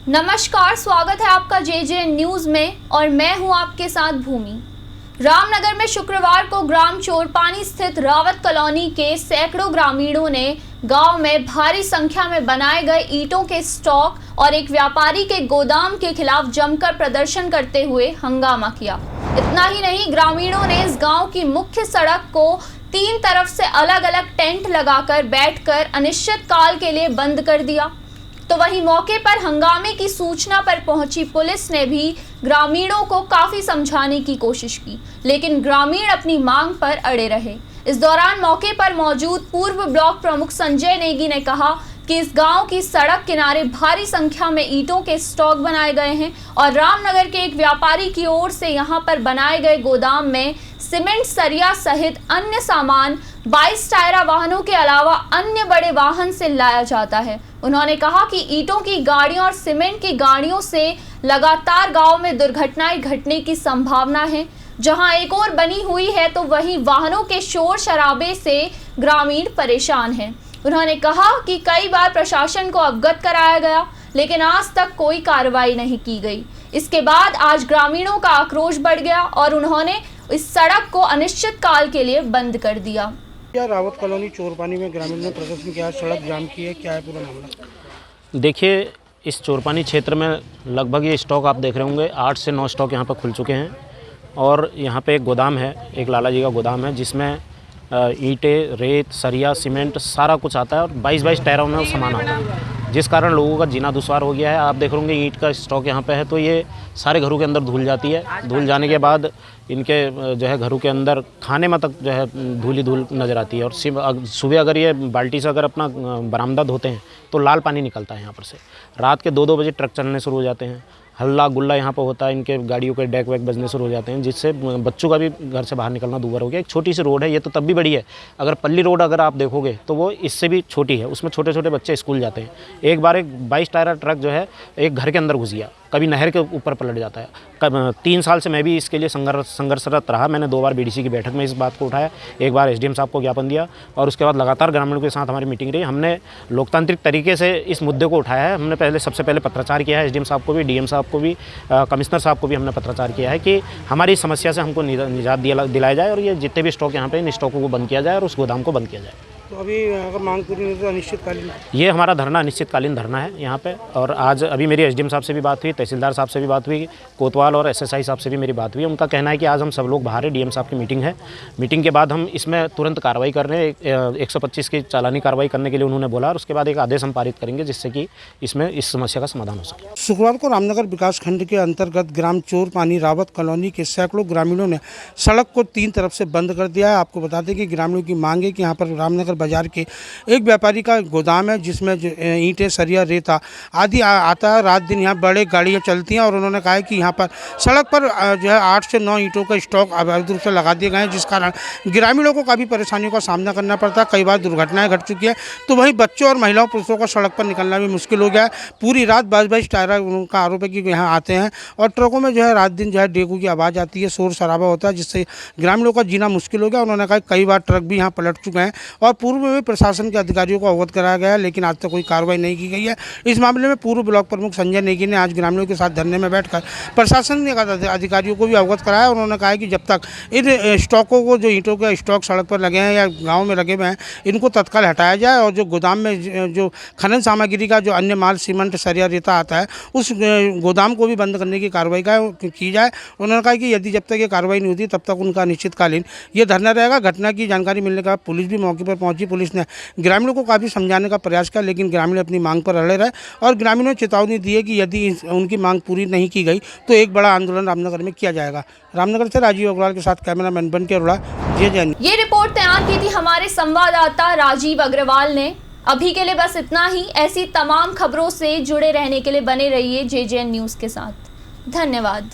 नमस्कार, स्वागत है आपका जेजेएन न्यूज में और मैं हूं आपके साथ भूमि। रामनगर में शुक्रवार को ग्राम चोरपानी स्थित रावत कॉलोनी के सैकड़ों ग्रामीणों ने गांव में भारी संख्या में बनाए गए ईंटों के स्टॉक और एक व्यापारी के गोदाम के खिलाफ जमकर प्रदर्शन करते हुए हंगामा किया। इतना ही नहीं, ग्रामीणों ने इस गांव की मुख्य सड़क को 3 तरफ से अलग अलग टेंट लगाकर बैठकर अनिश्चित काल के लिए बंद कर दिया। तो वहीं मौके पर हंगामे की सूचना पर पहुंची पुलिस ने भी ग्रामीणों को काफी समझाने की कोशिश की, लेकिन ग्रामीण अपनी मांग पर अड़े रहे। इस दौरान मौके पर मौजूद पूर्व ब्लॉक प्रमुख संजय नेगी ने कहा कि इस गांव की सड़क किनारे भारी संख्या में ईंटों के स्टॉक बनाए गए हैं और रामनगर के एक व्यापारी की ओर से यहां पर बनाए गए गोदाम में सीमेंट, सरिया सहित अन्य सामान 22 टायरा वाहनों के अलावा अन्य बड़े वाहन से लाया जाता है। उन्होंने कहा कि ईंटों की गाड़ियों और सीमेंट की गाड़ियों से लगातार गांव में दुर्घटनाएं घटने की संभावना है। जहां एक और बनी हुई है तो वहीं वाहनों के शोर शराबे से ग्रामीण परेशान हैं। उन्होंने कहा कि कई बार प्रशासन को अवगत कराया गया, लेकिन आज तक कोई कार्रवाई नहीं की गई। इसके बाद आज ग्रामीणों का आक्रोश बढ़ गया और उन्होंने इस सड़क को अनिश्चित काल के लिए बंद कर दिया। क्या रावत कॉलोनी चोरपानी में ग्रामीणों ने प्रदर्शन किया, सड़क जाम की है, क्या है पूरा मामला? देखिए, इस चोरपानी क्षेत्र में लगभग ये स्टॉक आप देख रहे होंगे 8 से 9 स्टॉक यहाँ पर खुल चुके हैं और यहाँ पे एक गोदाम है, एक लाला जी का गोदाम है जिसमें ईंटें, रेत, सरिया, सीमेंट सारा कुछ आता है और 22 टायरों में वो सामान आता है, जिस कारण लोगों का जीना दुश्वार हो गया है। आप देख रहे होंगे ईंट का स्टॉक यहाँ पे है तो ये सारे घरों के अंदर धुल जाती है। धुल जाने के बाद इनके जो है घरों के अंदर खाने में तक जो है धूल ही धूल नज़र आती है और सुबह अगर ये बाल्टी से अगर अपना बरामदा धोते हैं तो लाल पानी निकलता है यहाँ पर से। रात के 2-2 बजे ट्रक चलने शुरू हो जाते हैं, हल्ला गुल्ला यहाँ पर होता है, इनके गाड़ियों के डेक वैक बजने शुरू हो जाते हैं, जिससे बच्चों का भी घर से बाहर निकलना दूभर हो गया। एक छोटी सी रोड है, ये तो तब भी बड़ी है, अगर पल्ली रोड अगर आप देखोगे तो वो इससे भी छोटी है, उसमें छोटे छोटे बच्चे स्कूल जाते हैं। एक बार एक 22 टायरा ट्रक जो है एक घर के अंदर घुस गया, कभी नहर के ऊपर पलट जाता है। 3 साल से मैं भी इसके लिए संघर्षरत रहा। मैंने 2 बार बीडीसी की बैठक में इस बात को उठाया, एक बार एसडीएम साहब को ज्ञापन दिया और उसके बाद लगातार ग्रामीणों के साथ हमारी मीटिंग रही। हमने लोकतांत्रिक तरीके से इस मुद्दे को उठाया है। हमने सबसे पहले पत्राचार किया है, एसडीएम साहब को भी, डीएम साहब को भी, कमिश्नर साहब को भी हमने पत्राचार किया है कि हमारी समस्या से हमको निजात दिलाया जाए और ये जितने भी स्टॉक यहाँ पे इन स्टॉकों को बंद किया जाए और उस गोदाम को बंद किया जाए। तो अभी अगर मांग पूरी नहीं तो अनिश्चितकालीन, ये हमारा धरना अनिश्चितकालीन धरना है यहाँ पे। और आज अभी मेरी एसडीएम साहब से भी बात हुई, तहसीलदार साहब से भी बात हुई, कोतवाल और एसएसआई साहब से भी मेरी बात हुई। उनका कहना है कि आज हम सब लोग बाहर हैं, डीएम साहब की मीटिंग है, मीटिंग के बाद हम इसमें तुरंत कार्रवाई कर रहे हैं। 125 की चालानी कार्रवाई करने के लिए उन्होंने बोला और उसके बाद एक आदेश हम पारित करेंगे जिससे कि इसमें इस समस्या का समाधान हो सके। शुक्रवार को रामनगर विकास खंड के अंतर्गत ग्राम चोरपानी रावत कॉलोनी के सैकड़ों ग्रामीणों ने सड़क को 3 तरफ से बंद कर दिया है। आपको बता दें कि ग्रामीणों की मांग है कि यहाँ पर रामनगर बाजार के एक व्यापारी का गोदाम है जिसमें ईंटें, सरिया, रेता आदि आता है। रात दिन यहाँ बड़े गाड़ियाँ चलती हैं और उन्होंने कहा है कि यहाँ पर सड़क पर जो है 8 से 9 ईंटों का स्टॉक अवैध रूप से लगा दिए गए हैं, जिस कारण ग्रामीणों को काफ़ी परेशानियों का सामना करना पड़ता है। कई बार दुर्घटनाएं घट चुकी है, तो वहीं बच्चों और महिलाओं पुरुषों का सड़क पर निकलना भी मुश्किल हो गया है। पूरी रात 22 टायरा का आरोप है कि यहाँ आते हैं और ट्रकों में जो है रात दिन जो है डेगू की आवाज़ आती है, शोर शराबा होता है, जिससे ग्रामीणों का जीना मुश्किल हो गया। उन्होंने कहा कई बार ट्रक भी यहाँ पलट चुके हैं और पूर्व में भी प्रशासन के अधिकारियों को अवगत कराया गया है, लेकिन आज तक कोई कार्रवाई नहीं की गई है। इस मामले में पूर्व ब्लॉक प्रमुख संजय नेगी ने आज ग्रामीणों के साथ धरने में बैठकर प्रशासन ने अधिकारियों को भी अवगत कराया। उन्होंने कहा कि जब तक इन स्टॉकों को, जो ईंटों के स्टॉक सड़क पर लगे हैं या गाँव में लगे हुए हैं, इनको तत्काल हटाया जाए और जो गोदाम में जो खनन सामग्री का जो अन्य माल, सीमेंट, सरिया, रेता आता है, उस गोदाम को भी बंद करने की कार्रवाई की जाए। उन्होंने कहा कि यदि जब तक ये कार्रवाई नहीं होती तब तक उनका अनिश्चितकालीन ये धरना रहेगा। घटना की जानकारी मिलने के बाद पुलिस भी मौके पर पहुंची। पुलिस ने ग्रामीणों को काफ़ी समझाने का प्रयास किया, लेकिन ग्रामीण अपनी मांग पर अड़े रहे और ग्रामीणों ने चेतावनी दी है कि यदि उनकी मांग पूरी नहीं की गई तो एक बड़ा आंदोलन रामनगर में किया जाएगा। रामनगर से राजीव अग्रवाल के साथ कैमरामैन बन के अरोड़ा, जेजेएन। ये रिपोर्ट तैयार की थी हमारे संवाददाता राजीव अग्रवाल ने। अभी के लिए बस इतना ही। ऐसी तमाम खबरों से जुड़े रहने के लिए बने रहिए जेजेएन न्यूज़ के साथ। धन्यवाद।